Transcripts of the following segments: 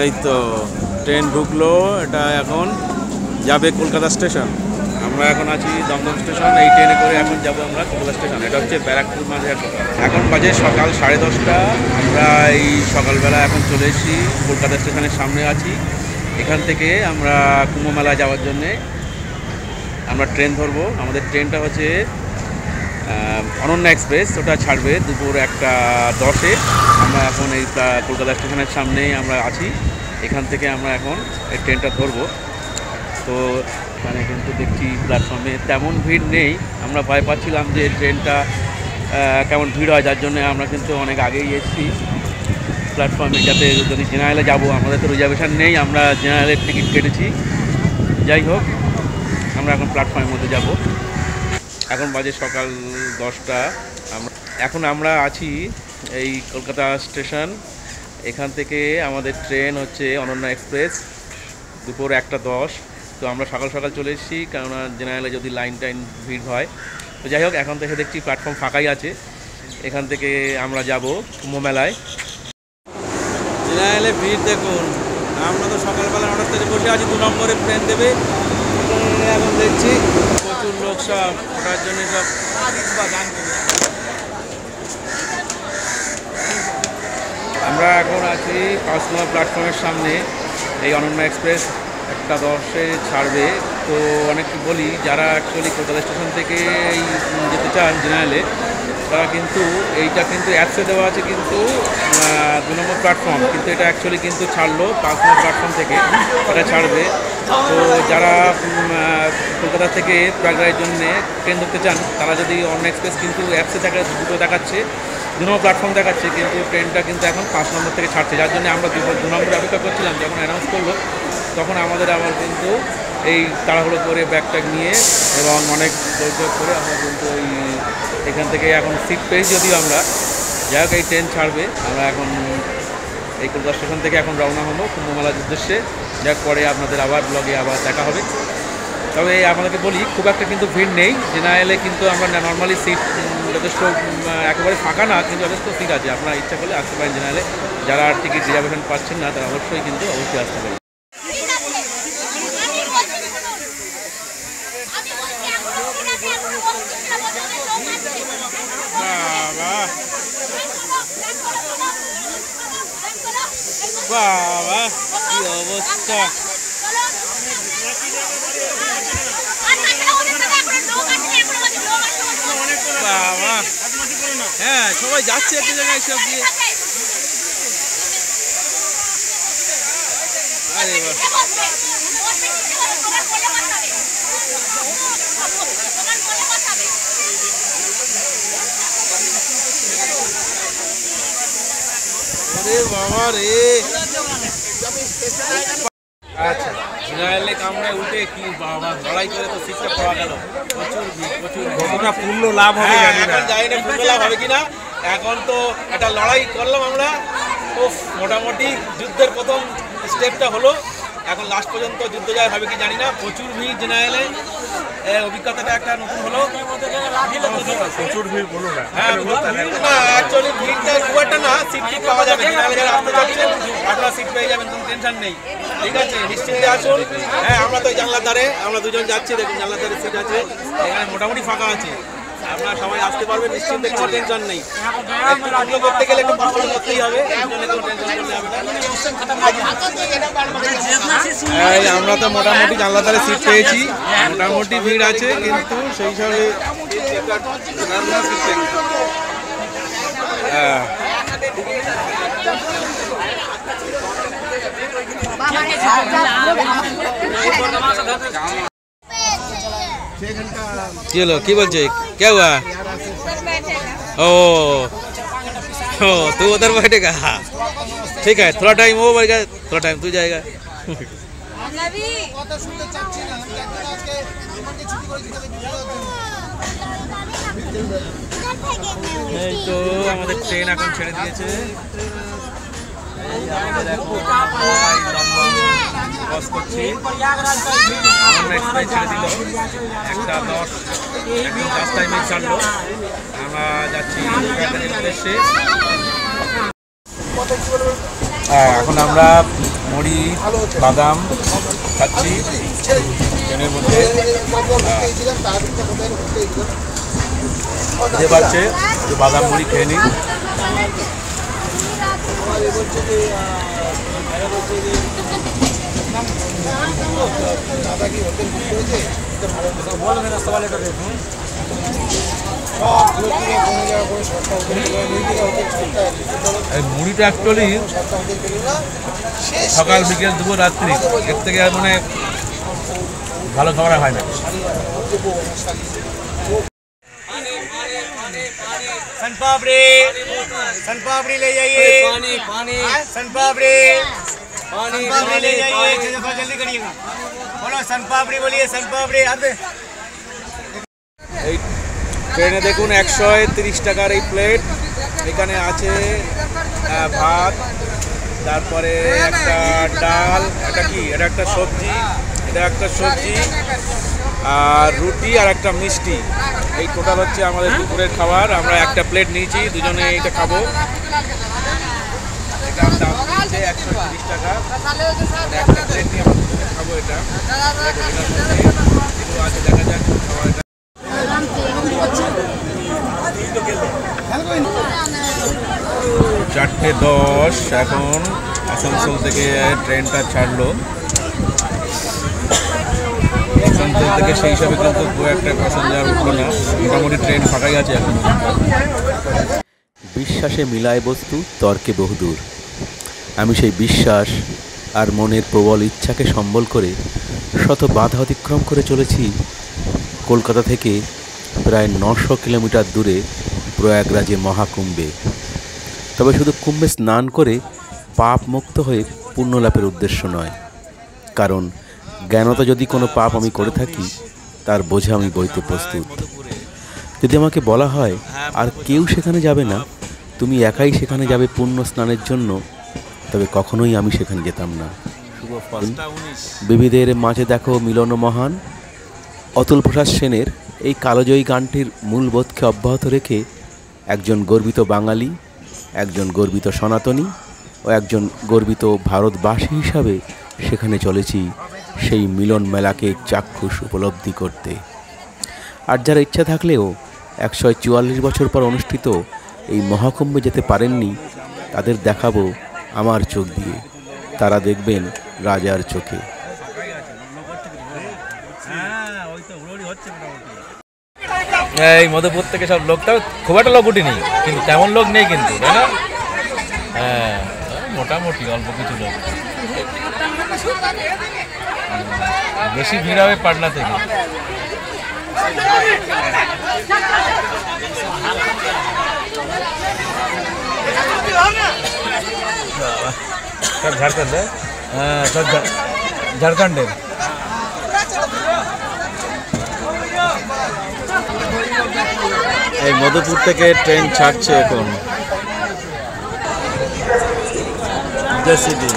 এই তো ট্রেন ঢুকলো, এটা এখন যাবে কলকাতা স্টেশন। আমরা এখন আছি দমদম স্টেশন। এই ট্রেনে করে এখন যাব আমরা কলকাতা স্টেশন। এটা হচ্ছে ব্যারাকপুর মাঝের। এখন বাজে সকাল 10:30। আমরা এই সকালবেলা এখন চলে এসেছি কলকাতা স্টেশনের সামনে আছি। এখান থেকে আমরা কুম্ভ মেলা যাওয়ার জন্যে আমরা ট্রেন ধরবো। আমাদের ট্রেনটা হচ্ছে অনন্যা এক্সপ্রেস। ওটা ছাড়বে দুপুর 1:10-এ। আমরা এখন এই কলকাতা স্টেশনের সামনেই আমরা আছি। এখান থেকে আমরা এখন এই ট্রেনটা ধরবো। তো এখানে কিন্তু দেখছি প্ল্যাটফর্মে তেমন ভিড় নেই। আমরা ভয় পাচ্ছিলাম যে ট্রেনটা কেমন ভিড় হয়, যার জন্য আমরা কিন্তু অনেক আগেই এসেছি প্ল্যাটফর্মে, যাতে যদি জেনারেলে যাবো, আমাদের তো রিজার্ভেশন নেই, আমরা জেনারেলের টিকিট কেটেছি। যাই হোক, আমরা এখন প্ল্যাটফর্মের মধ্যে যাব। এখন বাজে সকাল 10টা। এখন আমরা আছি এই কলকাতা স্টেশন। এখান থেকে আমাদের ট্রেন হচ্ছে অনন্যা এক্সপ্রেস দুপুর 1:10। তো আমরা সকাল সকাল চলে এসেছি, কেননা জেনারেলে যদি লাইন ভিড় হয়। তো যাই হোক, এখন থেকে দেখছি প্ল্যাটফর্ম ফাঁকাই আছে। এখান থেকে আমরা যাব কুম্ভ মেলায়। জেনারেলে ভিড় দেখুন। আমরা তো সকালবেলা 9টা থেকে বসে আছি, 2 নম্বরে ট্রেন দেবে। এখন দেখছি প্রচুর লোক সব ওঠার জন্য সব আমরা এখন আছি 5 নম্বর প্ল্যাটফর্মের সামনে। এই অনন্যা এক্সপ্রেস 1:10-এ ছাড়বে। তো অনেক বলি, যারা অ্যাকচুয়ালি কলকাতা স্টেশন থেকে এই যেতে চান জেনারেলে, তারা কিন্তু এইটা কিন্তু অ্যাপসে দেওয়া আছে কিন্তু 2 নম্বর প্ল্যাটফর্ম, কিন্তু এটা অ্যাকচুয়ালি কিন্তু ছাড়লো 5 নম্বর প্ল্যাটফর্ম থেকে এটা ছাড়বে। তো যারা কলকাতা থেকে প্রয়াগরাজের জন্যে ট্রেন ধরতে চান, তারা যদি অনন্যা এক্সপ্রেস কিন্তু অ্যাপসে দুটো দেখাচ্ছে, 2 নম্বর প্ল্যাটফর্ম দেখাচ্ছে, কিন্তু ট্রেনটা কিন্তু এখন 5 নম্বর থেকে ছাড়ছে। যার জন্য আমরা 2 নম্বরে অপেক্ষা করছিলাম। যখন অ্যানাউন্স করলো, তখন আমাদের আবার কিন্তু এই তাড়াহুড়ো করে ব্যাগ ট্যাগ নিয়ে এবং অনেক দৌড় করে আমরা কিন্তু এখান থেকে এখন সিট পেয়েছি। যদিও আমরা যাই হোক, এই ট্রেন ছাড়বে। আমরা এখন এই কলকাতা স্টেশন থেকে এখন রওনা হবো কুম্ভ মেলার উদ্দেশ্যে। যাক, পরে আপনাদের আবার ব্লগে আবার দেখা হবে। তবে আপনাদেরকে বলি, খুব একটা কিন্তু ভিড় নেই জেনারেলে, কিন্তু আমরা নর্মালি সিট যথেষ্ট, একেবারে ফাঁকা না, কিন্তু যথেষ্ট সিট আছে। আপনারা ইচ্ছা করলে আসতে পারেন জেনারেলে। যারা টিকিট রিজার্ভেশন পাচ্ছেন না, তারা অবশ্যই আসতে পারেন। বাবা, কি অবস্থা! বাবা, হ্যাঁ, সবাই যাচ্ছে একটা জায়গায় সব দিয়ে। আরে বাবা, আরে বাবা রে! আচ্ছা, জেনারেলে কামড়ায় উঠে কি বাবা লড়াই করে তো সিটটা পাওয়া গেল। প্রচুর ঘটনা, পূর্ণ লাভ হবে জানি না, পূর্ণ লাভ হবে কিনা। এখন তো একটা লড়াই করলাম আমরা। মোটামুটি যুদ্ধের প্রথম স্টেপটা হলো। এখন লাস্ট পর্যন্ত যুদ্ধ জয় হবে কি জানি না। প্রচুর ভিড় জেনারেলে, অভিজ্ঞতাটা একটা নতুন হলো। প্রচুর ভিড় বলো না। হ্যাঁ, না অ্যাকচুয়ালি ভিড়টা খুব একটা না। সিট ঠিক পাওয়া যাবে। জেনারেলে যারা আসতে চাচ্ছেন, আপনারা সিট পেয়ে যাবেন, কোনো টেনশন নেই। ঠিক আছে, নিশ্চিন্তে আসুন। হ্যাঁ, আমরা তো জানলার ধারে, আমরা দুজন যাচ্ছি। দেখুন, জানলার ধারে সিট আছে, এখানে মোটামুটি ফাঁকা আছে। আপনারা সবাই আসতে পারবেন নিশ্চিন্তে, কোনো টেনশন নেই। একটু করতে গেলে একটু কষ্ট করতেই হবে, আমরা তো মোটামুটি জানলার ধারে সিট পেয়েছি। মোটামুটি ভিড় আছে, কিন্তু সেই হিসাবে चलो की बोलছে क्या हुआ? ओ तू उधर बैठेगा? ठीक है, थोड़ा टाइम वो बैठेगा, थोड़ा टाइम तू जाएगा। তো আমাদের ট্রেন এখন ছেড়ে দিয়েছে। बस করছি ছেড়ে দিল 1:10 একদম জাস্ট টাইমে ছাড়লো। আমরা যাচ্ছি উদ্দেশ্যে। এখন আমরা মুড়ি বাদাম খাচ্ছি ট্রেনের মধ্যে। যে পাচ্ছে বাদাম মুড়ি খেয়ে নিই। মুড়িটা অ্যাকচুয়ালি সকাল বিকেল দুপুর রাত্রি এর থেকে মানে ভালো খাবার হয় না। सन पापड़ी ले जाइए, सन पापड़ी ले जाइए, जल्दी करिएगा। बोलो सन पापड़ी बोलिए, सन पापड़ी। এই ট্রেনে দেখুন 130 টাকার এই প্লেট। এখানে আছে ভাত, তারপরে একটা ডাল, এটা কি এটা একটা সবজি, এটা একটা সবজি আর রুটি আর একটা মিষ্টি। এই টোটাল হচ্ছে আমাদের দুপুরের খাবার। আমরা একটা প্লেট নিয়েছি, দুজনে এটা খাবো। এটার দাম হচ্ছে 130 টাকা। একটা প্লেট নিয়ে আমরা দুজনে খাবো। এটা আছে, দেখা যাক খাবারটা। 4:10 এখন আসানসোল থেকে ট্রেনটা ছাড়লো। আসানসোল থেকে সেই হিসাবে কিন্তু খুব একটা প্যাসেঞ্জার উঠলো না, মোটামুটি ট্রেন ফাঁকাই আছে এখন। বিশ্বাসে মিলায় বস্তু, তর্কে বহুদূর। আমি সেই বিশ্বাস আর মনের প্রবল ইচ্ছাকে সম্বল করে শত বাধা অতিক্রম করে চলেছি কলকাতা থেকে প্রায় 900 কিলোমিটার দূরে প্রয়াগরাজে মহাকুম্ভে। তবে শুধু কুম্ভে স্নান করে পাপ মুক্ত হয়ে পুণ্যলাভের উদ্দেশ্য নয়, কারণ জ্ঞানত যদি কোনো পাপ আমি করে থাকি তার বোঝা আমি বইতে প্রস্তুত। যদি আমাকে বলা হয় আর কেউ সেখানে যাবে না, তুমি একাই সেখানে যাবে পুণ্য স্নানের জন্য, তবে কখনোই আমি সেখানে যেতাম না। শুভ ফল বিবিধের মাঝে দেখো মিলন মহান। অতুল প্রসাদ সেনের এই কালজয়ী গানটির মূল বোধকে অব্যাহত রেখে একজন গর্বিত বাঙালি, একজন গর্বিত সনাতনী ও একজন গর্বিত ভারতবাসী হিসাবে সেখানে চলেছি সেই মিলন মেলাকে চাক্ষুষ উপলব্ধি করতে। আর যারা ইচ্ছা থাকলেও 144 বছর পর অনুষ্ঠিত এই মহাকুম্ভে যেতে পারেননি, তাদের দেখাবো আমার চোখ দিয়ে, তারা দেখবেন রাজার চোখে। এই মধুপুর থেকে সব লোকটাও খুব একটা লোক উঠিনি, কিন্তু তেমন লোক নেই কিন্তু, তাই না? হ্যাঁ, মোটামুটি অল্প কিছু লোক। বেশি ভিড় হবে পাটনা থেকে। সব ঝাড়খণ্ড, হ্যাঁ সব ঝাড়খণ্ডের। এই মধুপুর থেকে ট্রেন ছাড়ছে এখন। জেসিডি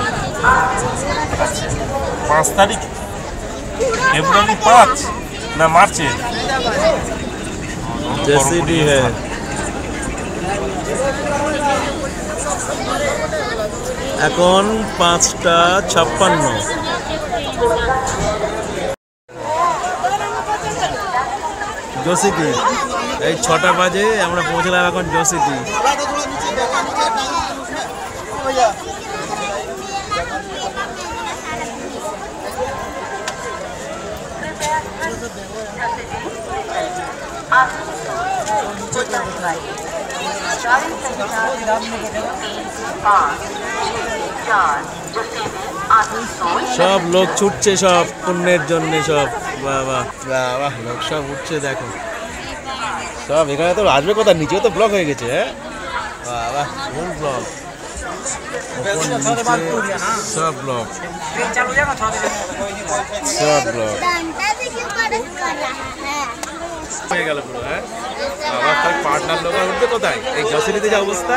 5 তারিখ ফেব্রুয়ারি 5 না মার্চে জেসিডি হ্যাঁ। এখন 5:56। জোসিটি এই 6টা বাজে আমরা পৌঁছলাম এখন জোসিটি। সব লোক ছুটছে সব পুণ্যের জন্য, সব বাবা বাবা লোক সব উঠছে দেখো সব। এখানে তো আসবে কথা, নিচেও তো ব্লক হয়ে গেছে। হ্যাঁ বাবা ফুল ব্লক, সব ব্লক সব ব্লক হয়ে গেল পুরো। হ্যাঁ আবার পার্টনার লোক উঠবে কোথায়? এই জসিলিতে যা অবস্থা,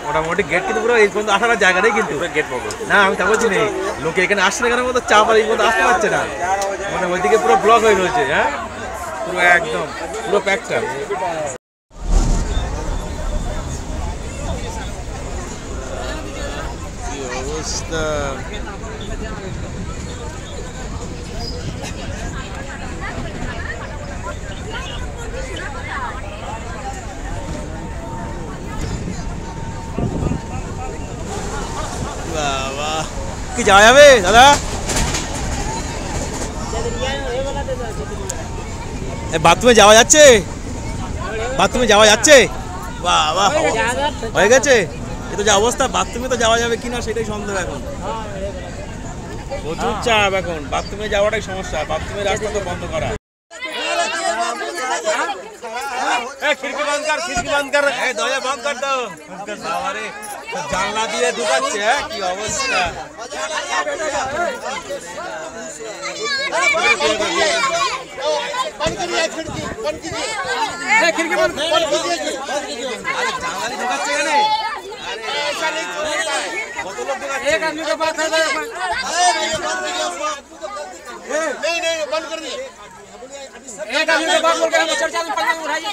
মোটামুটি গেট কিন্তু পুরো এই পর্যন্ত আসার জায়গা নেই কিন্তু গেট পাবো না। আমি তা বলছি নেই, লোকে এখানে আসছে না কেন মতো চাপ আর এই পর্যন্ত আসতে পারছে না, মানে ওইদিকে পুরো ব্লক হয়ে রয়েছে। হ্যাঁ পুরো একদম পুরো প্যাকটা। কি অবস্থা। বাবা, কি যাওয়া যাবে দাদা? বাথরুমে যাওয়া যাচ্ছে? বাথরুমে যাওয়া যাচ্ছে? বাবা, হয়ে গেছে। এ তো যা অবস্থা, বাথরুমে তো যাওয়া যাবে কিনা সেটাই সন্দেহ এখন। প্রচুর চাপ এখন, বাথরুমে যাওয়াটাই সমস্যা। বাথরুমের রাস্তা তো বন্ধ করা। খিড়কি বন্ধ কর, খিড়কি বন্ধ কর, দরজা বন্ধ কর দাও। বাবারে, জানলা দিয়ে ঢুকাচ্ছে। কি অবস্থা! एक आदमी को बात बोल के हम चर्चा में पढ़ने उठाइए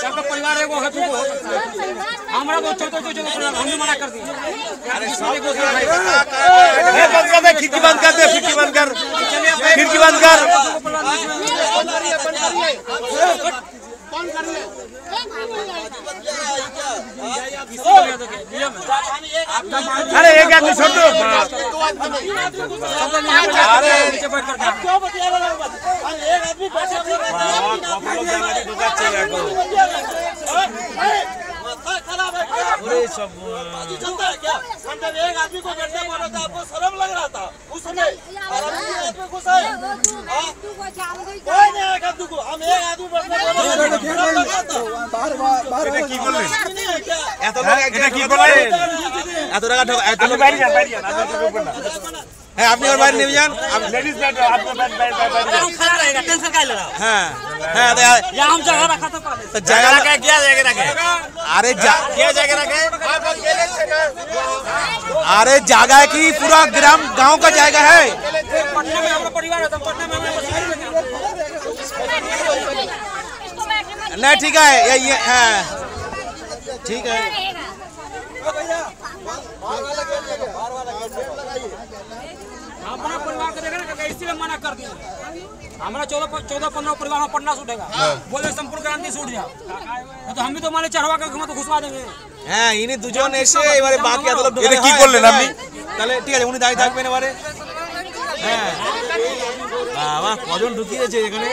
सबका परिवार है वो है तुमको हमारा वो छोटे छोटे परिवार हम भी मना कर दिए अरे बंद कर दे, खिड़की बंद कर दे, खिड़की बंद कर, खिड़की बंद कर। अरे एक आदमी छोड़ दो। एक आदमी को बैठने बोला था, आपको शर्म लग रहा था उस समय? कोई नहीं एक आदमी को, हम एक आदमी बैठने बोला হ্যাঁ, আপনি ওর বাইরে নেমে যান। হ্যাঁ হ্যাঁ, अरे अरे जगह की पूरा ग्राम गांव का जाएगा है। नहीं ठीक है, ये हाँ ठीक है। अपना परिवार को देखा ना, इसीलिए मना कर दिया। हमारा 14-15 परिवार में पढ़ना छूटेगा, बोले संपूर्ण क्रांति छूट जाओ, तो हम भी तो माने चढ़वा कर तो घुसवा देंगे। হ্যাঁ, ইনি দুজন এসে এবারে বাকি এত লোক ঢুকে কি করলেন আপনি? তাহলে ঠিক আছে, উনি দাঁড়িয়ে থাকবেন এবারে। হ্যাঁ বাবা, কজন ঢুকিয়েছে এখানে?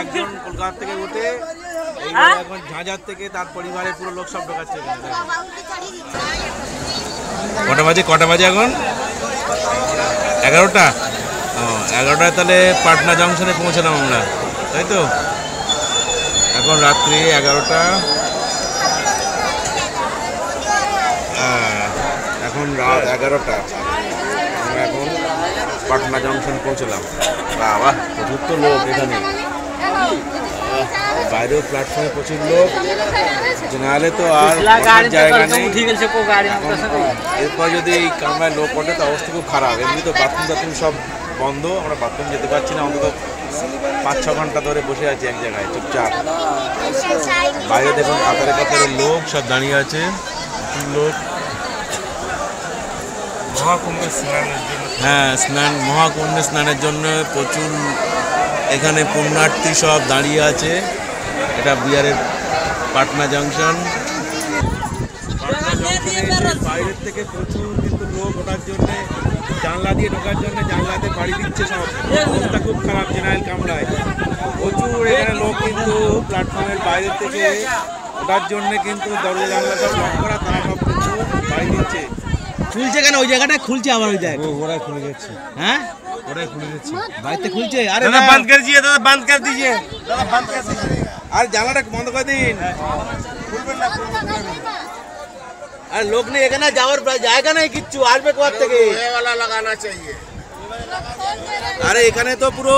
একজন কলকাতা থেকে উঠে এখন ঝাঁঝার থেকে তার পরিবারের পুরো লোক সব ঢোকাচ্ছে এখানে। কটা বাজে এখন? 11টা। ও 11টায় তাহলে পাটনা জংশনে পৌঁছলাম আমরা, তাই তো? এখন রাত্রি 11টা। এখন রাত 11টা। আমরা এখন পাটনা জংশন পৌঁছলাম। বাবা, প্রচুর তো লোক এখানে। বাইরেও প্ল্যাটফর্মে প্রচুর লোক, নাহলে তো আর জায়গা নেই। এরপর যদি এই কামরায় লোক ওঠে তো অবস্থা খুব খারাপ। এমনি তো বাথরুম সব বন্ধ, আমরা বাথরুম যেতে পারছি না। অন্তত 5-6 ঘন্টা ধরে বসে আছি এক জায়গায় চুপচাপ। বাইরে দেখুন কাতারে কাতারে লোক সব দাঁড়িয়ে আছে, লোক। হ্যাঁ, মহাকুম্ভে স্নানের জন্য প্রচুর এখানে পুণ্যার্থী সব দাঁড়িয়ে আছে। এটা বিহারের পাটনা জংশন। বাইরের থেকে প্রচুর কিন্তু লোক ওঠার জন্য, জানলা দিয়ে ঢোকার জন্য জানলাতে বাড়ি দিচ্ছে সব। অবস্থা খুব খারাপ জেনারেল কামরায়। প্রচুর এখানে লোক কিন্তু প্ল্যাটফর্মের বাইরের থেকে ওঠার জন্য কিন্তু দরজা জানলা সব লক করা, তারা সব কিন্তু বাড়ি দিচ্ছে। খুলছে কেন? ওই জায়গাটায় খুলছে আবার ওই জায়গায়। ওরাই খুলে যাচ্ছে। হ্যাঁ, ওরাই খুলে যাচ্ছে, বাড়িতে খুলছে। আরে দাদা বন্ধ করে দিজিয়ে, দাদা বন্ধ করে দিজিয়ে, দাদা বন্ধ করে দিজিয়ে। আর জানলাটা বন্ধ করে দিন। খুলবেন না, আর লোক নেই এখানে, যাওয়ার জায়গা নেই কিচ্ছু। আসবে কোথা থেকে? এওয়ালা লাগানা চাইয়ে। আরে এখানে তো পুরো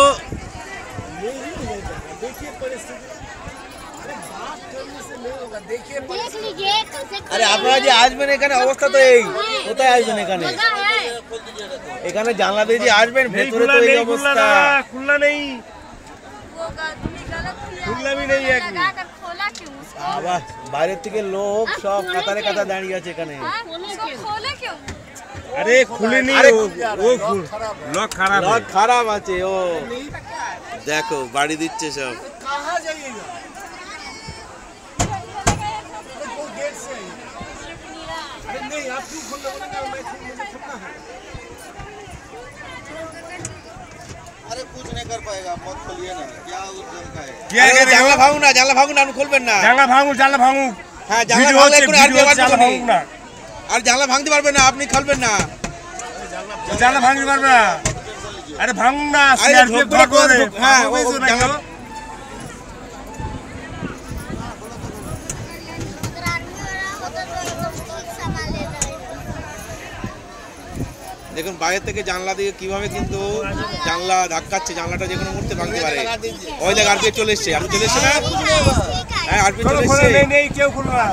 আরে আপনারা যে আসবেন এখানে, অবস্থা তো এই। কোথায় আসবেন এখানে? এখানে জানলা দিয়ে যে আসবেন ভেতরে তো এই অবস্থা। खुला नहीं खुला भी नहीं है कि? खोला क्यों उसको? আবার বাইরের থেকে লোক সব কাতারে কাতারে দাঁড়িয়ে আছে এখানে। उसको खोले क्यों? अरे खुले नहीं अरे, वो लॉक खराब है। লক খারাপ আছে ও। দেখো বাড়ি দিচ্ছে সব। कहाँ जाइएगा अरे नहीं आप क्यों खोलने बोलेंगे मैं मुझे खोलना है अरे कुछ नहीं कर पाएगा मत खोलिए ना क्या उस जगह का है क्या আরে, करेगा? জানলা ভাঙুন না আপনি খুলবেন না। জানলা ভাঙু হ্যাঁ জানলা ভিডিও ভাঙলে হচ্ছে, এক্ষুনি ভিডিও আরপিএফ জানলা আসবে। ভাঙুক না আর জানলা ভাঙতে পারবেন না আপনি খুলবেন না। জানলা ভাঙতে পারবে না আরে ভাঙুন না আরে, সিআরপিএফ ঢোক, ঢোক, করে ঢোক, হ্যাঁ, ও জানলা দেখুন বাইরে থেকে জানলা দিয়ে কিভাবে কিন্তু জানলা ধাক্কাচ্ছে, জানলাটা যে কোনো মুহূর্তে ভাঙতে পারে। ওই দেখ আরপিএফ চলে এসছে, আর চলে এসছে না? হ্যাঁ আরপিএফ खोलो চলে खोलो এসছে। नहीं क्यों खुलवा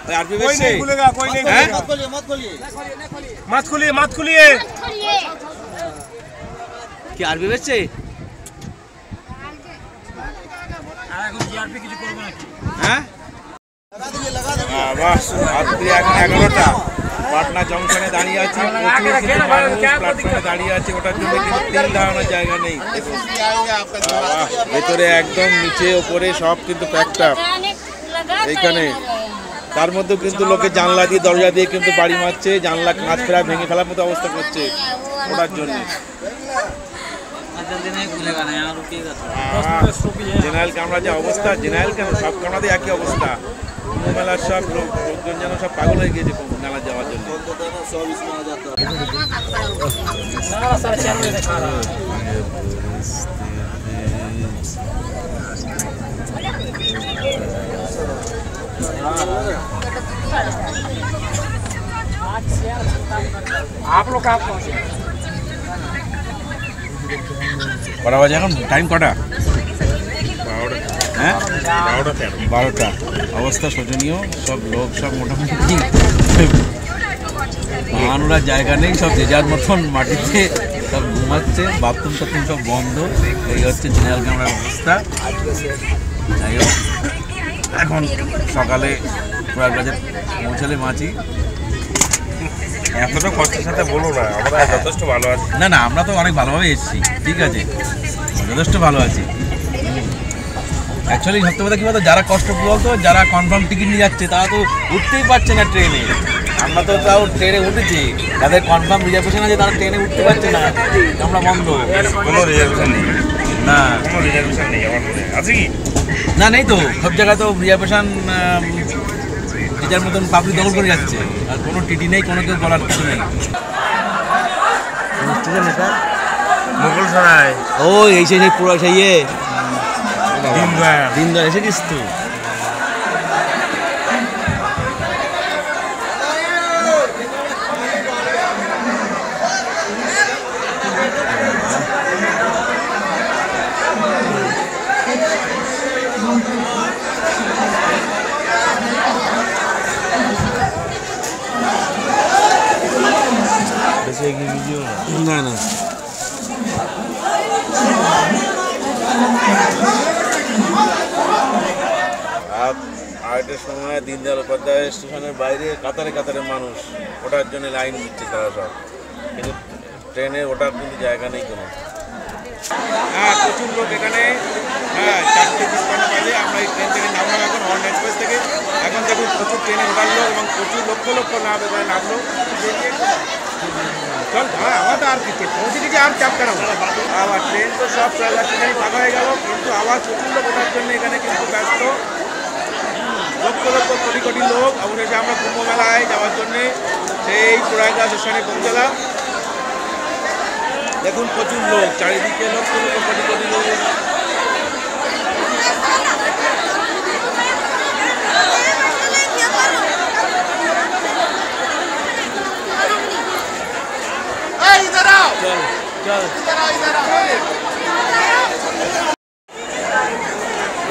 ওই আরপিএফ कोई এসছে। नहीं खुलेगा कोई नहीं হ্যাঁ? खुलेगा मत खोलिए मत खोलिए मत खोलिए কি আরপিএফ এসছে? আর এখন জিআরপি কিছু করবে নাকি? হ্যাঁ लगा दीजिए বাস রাত্রি এখন 11টা পাটনা জংশনে দাঁড়িয়ে আছি, প্রচুর কিন্তু মানুষ প্ল্যাটফর্মে দাঁড়িয়ে আছে, ওটার জন্য কিন্তু তিল ধারণার জায়গা নেই। বাহ, ভেতরে একদম নিচে ওপরে সব কিন্তু প্যাকটা এইখানে। তার মধ্যেও কিন্তু লোকে জানলা দিয়ে দরজা দিয়ে কিন্তু বাড়ি মারছে, জানলা কাঁচ ফেরা ভেঙে ফেলার মতো অবস্থা করছে ওটার জন্য। জেনারেল কামরা যে অবস্থা, জেনারেল কেন সব কামরাতে একই অবস্থা। কুম্ভ মেলার সব লোকজন যেন সব পাগল হয়ে গিয়েছে কুম্ভ মেলা যাওয়ার জন্য। आप लोग कहाँ पहुँचे? কটা বাজে এখন? টাইম কটা? হ্যাঁ 12টা। অবস্থা শোচনীয়, সব লোক সব মোটামুটি বানানোর জায়গা নেই, সব যে যার মতন মাটিতে সব ঘুমাচ্ছে, বাথরুম টাথরুম সব বন্ধ। এই হচ্ছে জেনারেল ক্যামেরার অবস্থা। যাই হোক, এখন সকালে প্রয়াগরাজে পৌঁছালে মাছি। এতটা কষ্টের সাথে বলো না, আমরা যথেষ্ট ভালো আছি। না আমরা তো অনেক ভালোভাবে এসেছি, ঠিক আছে, যথেষ্ট ভালো আছি। অ্যাকচুয়ালি সত্যি কথা কী বলতো, যারা কষ্ট বলতো, যারা কনফার্ম টিকিট নিয়ে যাচ্ছে তারা তো উঠতেই পারছে না ট্রেনে। আমরা তো তাও ট্রেনে উঠেছি, যাদের কনফার্ম রিজার্ভেশন আছে তারা ট্রেনে উঠতে পারছে না, আমরা বন্ধ। কোনো রিজার্ভেশন নেই, না কোনো রিজার্ভেশন নেই আমার মনে আছে কি? না নেই তো, সব জায়গায় তো রিজার্ভেশন নিজের মতন পাবলিক দখল করে যাচ্ছে, আর কোনো টিটি নেই, কোনো কেউ বলার কিছু নেই। মোগল সরাই ও এই সেই পুরো সেই দিনদয়াল দিন ধরে এসেছিস তো। বেশি এগিয়ে ভিডিও না আরেকটার সময় দীনদয়াল উপাধ্যায় স্টেশনের বাইরে কাতারে কাতারে মানুষ ওঠার জন্য লাইন দিচ্ছে তারা সব, কিন্তু ট্রেনে ওঠার কিন্তু জায়গা নেই কোনো। হ্যাঁ প্রচুর লোক এখানে। হ্যাঁ 4:55 বাজে আমরা এই ট্রেন থেকে নামলাম এখন হর্ন এক্সপ্রেস থেকে। এখন দেখুন প্রচুর ট্রেনে ওঠার লোক এবং প্রচুর লক্ষ নাম এখানে নামলো। চল আমার তো আর কিছু পৌঁছে গেছি, আর চাপ কেন আবার ট্রেন তো সব স্টেশনে ফাঁকা হয়ে গেল, কিন্তু আবার প্রচুর লোক ওঠার জন্য এখানে কিন্তু ব্যস্ত। লক্ষ কোটি লোক। অবশেষে আমরা কুম্ভ মেলায় যাওয়ার জন্যে সেই প্রয়াগরাজ স্টেশনে পৌঁছালাম। দেখুন প্রচুর লোক, চারিদিকে লক্ষ কোটি লোক।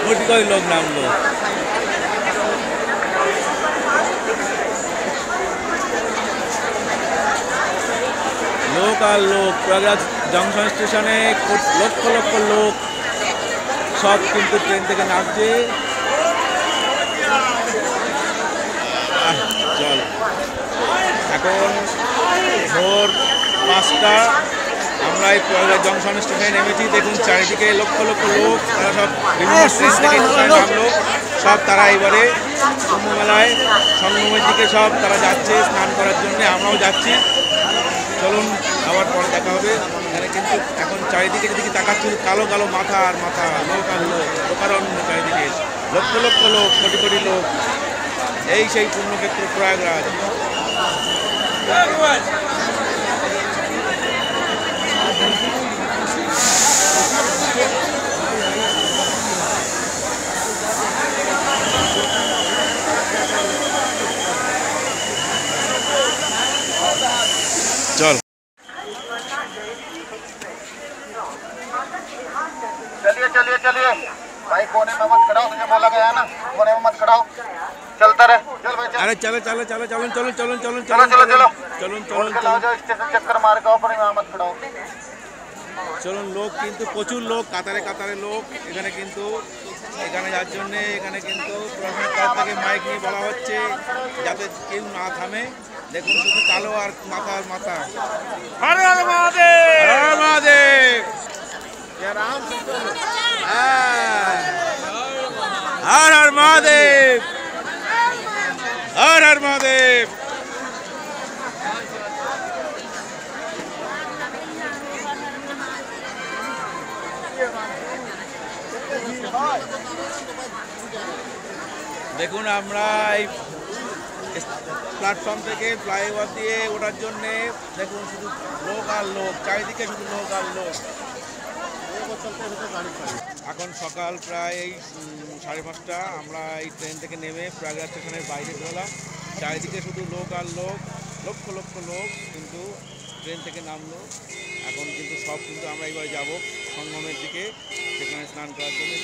কোটি কোটি লোক নামলো। আর লোক। প্রয়াগরাজ জংশন স্টেশনে লক্ষ লক্ষ লোক সব কিন্তু ট্রেন থেকে নামছে। চল, এখন ভোর 5টা, আমরা এই প্রয়াগরাজ জংশন স্টেশনে নেমেছি। দেখুন চারিদিকে লক্ষ লক্ষ লোক, তারা সব বিভিন্ন ট্রেন থেকে স্টেশনে নামলো। সব তারা এবারে কুম্ভমেলায় সঙ্গমের দিকে সব তারা যাচ্ছে স্নান করার জন্য। আমরাও যাচ্ছি। চলুন, আবার পরে দেখা হবে। এখানে কিন্তু এখন চারিদিকে যেদিকে তাকাচ্ছি কালো কালো মাথা আর মাথা, লোক আর লোক, লোকারণ্য চারিদিকে, লক্ষ লক্ষ লোক, কোটি কোটি লোক। এই সেই পুণ্যক্ষেত্র প্রয়াগরাজ। चल चलिए चलिए चलिए भाई, कोने में मत खड़ाओ, तुझे बोला गया ना कोने में मत खड़ाओ, चलता रहे। चल भाई चल। अरे चलो चलो चलो चलो चलो चलो चलो चलो चलो चलो चलो बोल के लाओ, जो स्टेशन चक्कर मार के आओ, पर यहाँ मत खड़ाओ। চলুন। লোক কিন্তু প্রচুর লোক, কাতারে কাতারে লোক এখানে, কিন্তু এখানে যার জন্যে এখানে কিন্তু প্রশাসনের তরফ থেকে মাইক নিয়ে বলা হচ্ছে যাতে কেউ না থামে। দেখুন শুধু কালো আর মাথা আর মাথা। হর হর মহাদেব, হর হর মহাদেব, হর হর মহাদেব, হর হর মহাদেব। দেখুন আমরা এই প্ল্যাটফর্ম থেকে ফ্লাইওভার দিয়ে ওঠার জন্যে দেখুন শুধু লোক আর লোক, চারিদিকে শুধু লোক আর লোক। এখন সকাল প্রায় 5:30। আমরা এই ট্রেন থেকে নেমে প্রয়াগরাজ স্টেশনের বাইরে বেরোলাম। চারিদিকে শুধু লোক আর লোক, লক্ষ লক্ষ লোক কিন্তু ট্রেন থেকে নামলো। এখন কিন্তু সব কিন্তু আমরা এবারে যাবো সঙ্গমের দিকে, সেখানে স্নান করার জন্য।